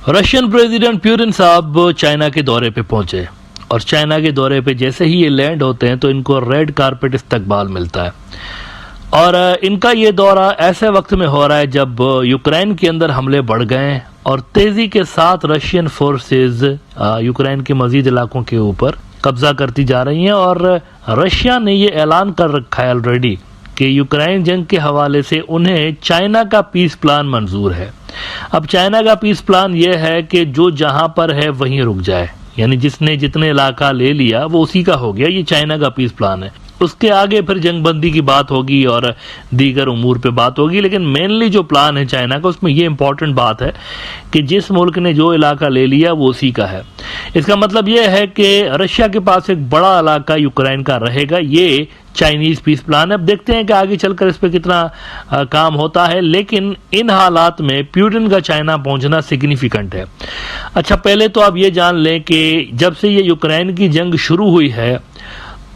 Russian president Putin साहब China के दौरे पे पहुंचे और चाइना के दौरे पे जैसे ही ये लैंड होते हैं तो इनको रेड कारपेट इस्तकबाल मिलता है। और इनका ये दौरा ऐसे वक्त में हो रहा है जब यूक्रेन के अंदर हमले बढ़ गए और तेजी के साथ रशियन फोर्सेस यूक्रेन के मजीद इलाकों के ऊपर कब्जा करती जा रही हैं। और रशिया ने ये ऐलान कर रखा है ऑलरेडी कि यूक्रेन जंग के हवाले से उन्हें चाइना का पीस प्लान मंजूर है। अब चाइना का पीस प्लान ये है कि जो जहां पर है वहीं रुक जाए, यानी जिसने जितने इलाका ले लिया वो उसी का हो गया। ये चाइना का पीस प्लान है। उसके आगे फिर जंगबंदी की बात होगी और दीगर उमूर पे बात होगी, लेकिन मेनली जो प्लान है चाइना का उसमें ये इंपॉर्टेंट बात है कि जिस मुल्क ने जो इलाका ले लिया वो उसी का है। इसका मतलब ये है कि रशिया के पास एक बड़ा इलाका यूक्रेन का रहेगा। ये चाइनीज पीस प्लान है। अब देखते हैं कि आगे चलकर इस पर कितना काम होता है, लेकिन इन हालात में प्यूटिन का चाइना पहुंचना सिग्निफिकेंट है। अच्छा, पहले तो आप ये जान लें कि जब से ये यूक्रेन की जंग शुरू हुई है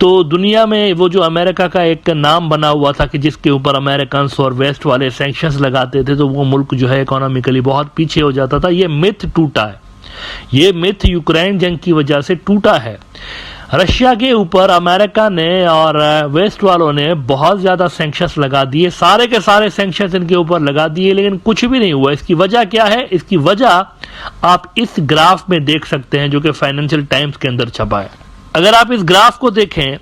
तो दुनिया में वो जो अमेरिका का एक नाम बना हुआ था कि जिसके ऊपर अमेरिकन और वेस्ट वाले सैंक्शंस लगाते थे तो वो मुल्क जो है इकोनॉमिकली बहुत पीछे हो जाता था, ये मिथ टूटा है। ये मिथ यूक्रेन जंग की वजह से टूटा है। रशिया के ऊपर अमेरिका ने और वेस्ट वालों ने बहुत ज्यादा सैंक्शंस लगा दिए, सारे के सारे सैंक्शंस इनके ऊपर लगा दिए, लेकिन कुछ भी नहीं हुआ। इसकी वजह क्या है? इसकी वजह आप इस ग्राफ में देख सकते हैं जो कि फाइनेंशियल टाइम्स के अंदर छपा है। अगर आप इस ग्राफ को देखें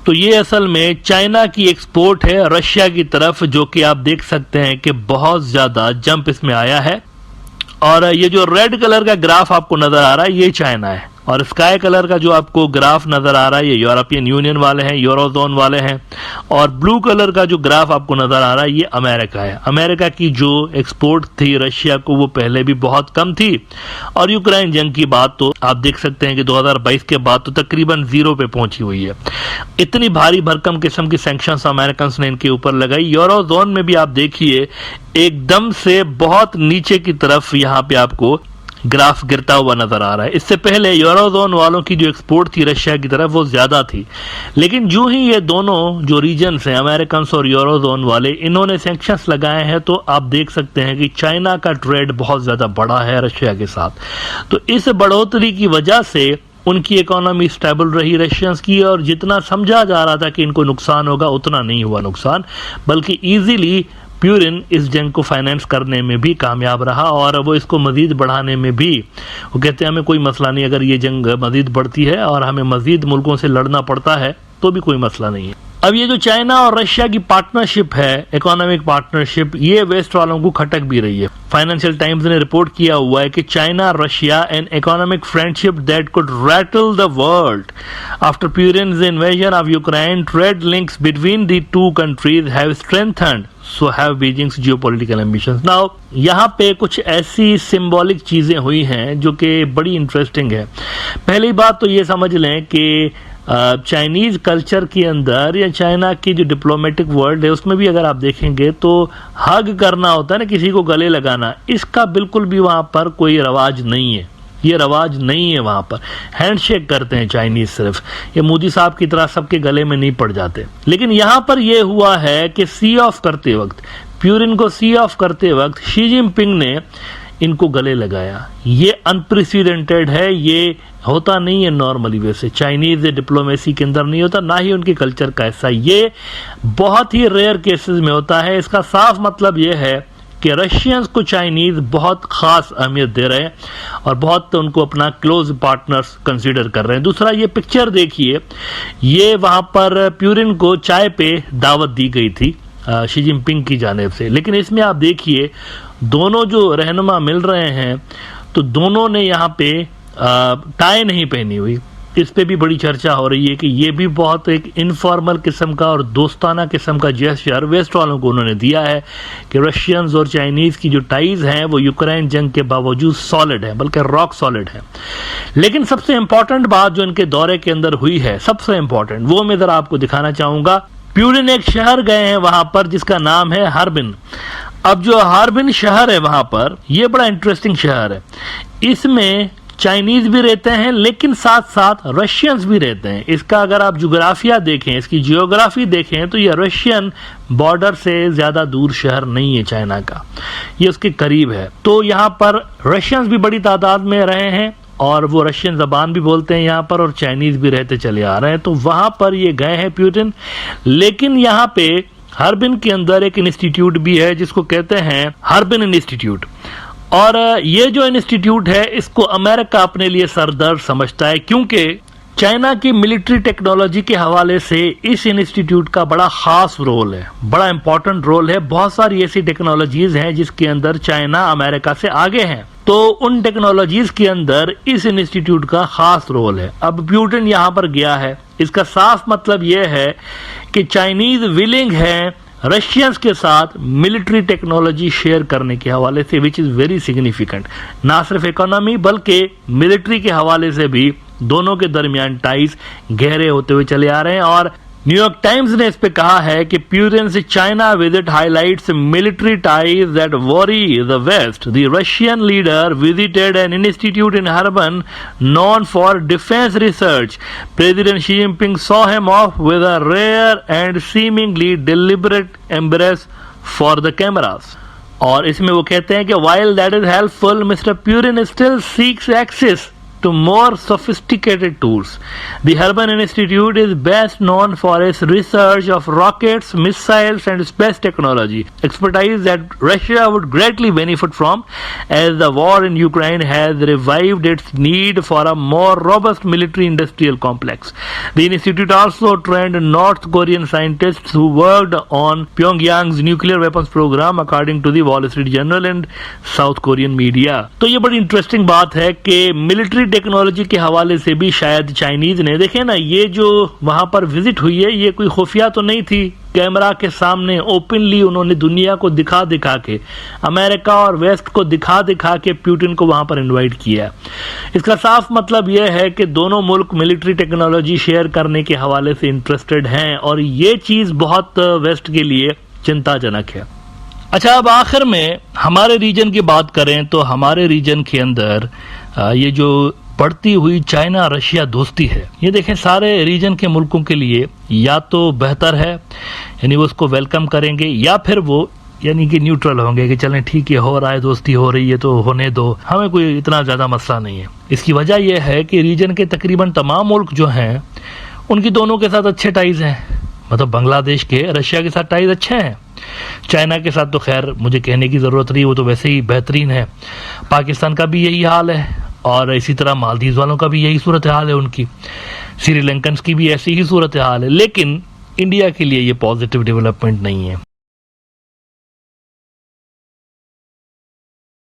तो ये असल में चाइना की एक्सपोर्ट है रशिया की तरफ, जो कि आप देख सकते हैं कि बहुत ज्यादा जंप इसमें आया है। और ये जो रेड कलर का ग्राफ आपको नजर आ रहा है ये चाइना है, और स्काई कलर का जो आपको ग्राफ नजर आ रहा है ये यूरोपियन यूनियन वाले हैं, यूरोजोन वाले हैं, और ब्लू कलर का जो ग्राफ आपको नजर आ रहा है ये अमेरिका है। अमेरिका की जो एक्सपोर्ट थी रशिया को वो पहले भी बहुत कम थी, और यूक्रेन जंग की बात तो आप देख सकते हैं कि 2022 के बाद तो तकरीबन जीरो पे पहुंची हुई है। इतनी भारी भरकम किस्म की सैंक्शंस अमेरिकन ने इनके ऊपर लगाई। यूरोजोन में भी आप देखिए एकदम से बहुत नीचे की तरफ यहाँ पे आपको ग्राफ गिरता हुआ नजर आ रहा है। इससे पहले यूरोजोन वालों की जो एक्सपोर्ट थी रशिया की तरफ वो ज्यादा थी, लेकिन जो ही ये दोनों जो रीजन्स हैं अमेरिकन और यूरोजोन वाले, इन्होंने सैंक्शंस लगाए हैं तो आप देख सकते हैं कि चाइना का ट्रेड बहुत ज्यादा बढ़ा है रशिया के साथ। तो इस बढ़ोतरी की वजह से उनकी इकोनॉमी स्टेबल रही रशियंस की, और जितना समझा जा रहा था कि इनको नुकसान होगा उतना नहीं हुआ नुकसान, बल्कि इजीली प्यूटिन इस जंग को फाइनेंस करने में भी कामयाब रहा और वो इसको मजीद बढ़ाने में भी, वो कहते हैं हमें कोई मसला नहीं अगर ये जंग मजीद बढ़ती है और हमें मजीद मुल्कों से लड़ना पड़ता है तो भी कोई मसला नहीं है। अब ये जो चाइना और रशिया की पार्टनरशिप है, इकोनॉमिक पार्टनरशिप, ये वेस्ट वालों को खटक भी रही है। फाइनेंशियल टाइम्स ने रिपोर्ट किया हुआ है कि China Russia an economic friendship that could rattle the world after Putin's invasion of Ukraine, trade links between the two countries have strengthened, so have Beijing's geopolitical ambitions. Now यहाँ पे कुछ ऐसी symbolic चीजें हुई हैं जो कि बड़ी इंटरेस्टिंग है। पहली बात तो ये समझ लें कि चाइनीज कल्चर के अंदर या चाइना की जो डिप्लोमेटिक वर्ल्ड है उसमें भी अगर आप देखेंगे तो हग करना होता है ना, किसी को गले लगाना, इसका बिल्कुल भी वहां पर कोई रवाज नहीं है। ये रवाज नहीं है वहां पर। हैंडशेक करते हैं चाइनीज सिर्फ, ये मोदी साहब की तरह सबके गले में नहीं पड़ जाते। लेकिन यहां पर यह हुआ है कि सी ऑफ करते वक्त, प्यूटिन को सी ऑफ करते वक्त शी जिनपिंग ने इनको गले लगाया। ये अनप्रेसिडेंटेड है, ये होता नहीं है नॉर्मली, वैसे चाइनीज डिप्लोमेसी के अंदर नहीं होता, ना ही उनके कल्चर का ऐसा, ये बहुत ही रेयर केसेस में होता है। इसका साफ मतलब ये है कि रशियंस को चाइनीज बहुत खास अहमियत दे रहे हैं और बहुत उनको अपना क्लोज पार्टनर्स कंसीडर कर रहे हैं। दूसरा, ये पिक्चर देखिए, ये वहां पर प्यूटिन को चाय पे दावत दी गई थी शी जिनपिंग की जानिब से, लेकिन इसमें आप देखिए दोनों जो रहनुमा मिल रहे हैं तो दोनों ने यहाँ पे टाई नहीं पहनी हुई। इस पे भी बड़ी चर्चा हो रही है कि ये भी बहुत एक इनफॉर्मल किस्म का और दोस्ताना किस्म का जेस्चर वेस्ट वालों को उन्होंने दिया है कि रशियंस और चाइनीज की जो टाइज हैं वो यूक्रेन जंग के बावजूद सॉलिड है, बल्कि रॉक सॉलिड है। लेकिन सबसे इंपॉर्टेंट बात जो इनके दौरे के अंदर हुई है, सबसे इंपॉर्टेंट, वो मैं जरा आपको दिखाना चाहूंगा। प्यूटिन एक शहर गए हैं वहां पर जिसका नाम है हार्बिन। अब जो हार्बिन शहर है वहां पर, ये बड़ा इंटरेस्टिंग शहर है। इसमें चाइनीज भी रहते हैं, लेकिन साथ साथ रशियंस भी रहते हैं। इसका अगर आप जोग्राफिया देखें, इसकी जियोग्राफी देखें, तो ये रशियन बॉर्डर से ज्यादा दूर शहर नहीं है चाइना का, ये उसके करीब है। तो यहाँ पर रशियंस भी बड़ी तादाद में रहे हैं और वो रशियन जबान भी बोलते हैं यहाँ पर, और चाइनीज भी रहते चले आ रहे हैं। तो वहां पर ये गए हैं पुतिन। लेकिन यहाँ पे हार्बिन के अंदर एक इंस्टीट्यूट भी है जिसको कहते हैं हार्बिन इंस्टीट्यूट, और ये जो इंस्टीट्यूट है इसको अमेरिका अपने लिए सरदर्द समझता है, क्योंकि चाइना की मिलिट्री टेक्नोलॉजी के हवाले से इस इंस्टीट्यूट का बड़ा खास रोल है, बड़ा इंपॉर्टेंट रोल है। बहुत सारी ऐसी टेक्नोलॉजीज हैं जिसके अंदर चाइना अमेरिका से आगे है, तो उन टेक्नोलॉजीज के अंदर इस इंस्टीट्यूट का खास रोल है। अब पुतिन यहाँ पर गया है, इसका साफ मतलब यह है कि चाइनीज विलिंग है रशियंस के साथ मिलिट्री टेक्नोलॉजी शेयर करने के हवाले से, विच इज वेरी सिग्निफिकेंट। ना सिर्फ इकोनॉमी बल्कि मिलिट्री के हवाले से भी दोनों के दरमियान टाइज गहरे होते हुए चले आ रहे हैं। और न्यूयॉर्क टाइम्स ने इस पे कहा है कि Putin's China visit highlights military ties that worry the West. The Russian leader visited an institute in Harbin known for defence research. President Xi Jinping saw him off with a rare and seemingly deliberate embrace for the cameras. और इसमें वो कहते हैं कि while that is helpful, Mr. Putin still seeks access to more sophisticated tools. The Harbin Institute is best known for its research of rockets, missiles and space technology, expertise that Russia would greatly benefit from, as the war in Ukraine has revived its need for a more robust military industrial complex. The institute also trained North Korean scientists who worked on Pyongyang's nuclear weapons program, according to the Wall Street Journal and South Korean media. तो ये बड़ी interesting बात है कि military technology के हवाले से भी शायद चाइनीज ने, देखे ना, ये जो वहां पर विजिट हुई है ये कोई खुफिया तो नहीं थी, कैमरा के सामने ओपनली उन्होंने दुनिया को दिखा दिखा के, अमेरिका और वेस्ट को दिखा दिखा के पुतिन को वहां पर इनवाइट किया। इसका साफ मतलब यह है कि दोनों मुल्क मिलिट्री टेक्नोलॉजी शेयर करने के हवाले से इंटरेस्टेड हैं, और ये चीज बहुत वेस्ट के लिए चिंताजनक है। अच्छा, अब आखिर में हमारे रीजन की बात करें तो हमारे रीजन के अंदर ये जो बढ़ती हुई चाइना रशिया दोस्ती है, ये देखें सारे रीजन के मुल्कों के लिए या तो बेहतर है, यानी वो उसको वेलकम करेंगे, या फिर वो यानी कि न्यूट्रल होंगे कि चलें ठीक है, हो रहा है, दोस्ती हो रही है तो होने दो, हमें कोई इतना ज़्यादा मसला नहीं है। इसकी वजह यह है कि रीजन के तकरीबन तमाम मुल्क जो हैं उनकी दोनों के साथ अच्छे टाइज हैं, मतलब बांग्लादेश के रशिया के साथ टाइज अच्छे हैं, चाइना के साथ तो खैर मुझे कहने की ज़रूरत नहीं, वो तो वैसे ही बेहतरीन है, पाकिस्तान का भी यही हाल है, और इसी तरह मालदीव वालों का भी यही सूरत हाल है, उनकी श्रीलंकन की भी ऐसी ही सूरत हाल है। लेकिन इंडिया के लिए ये पॉजिटिव डेवलपमेंट नहीं है।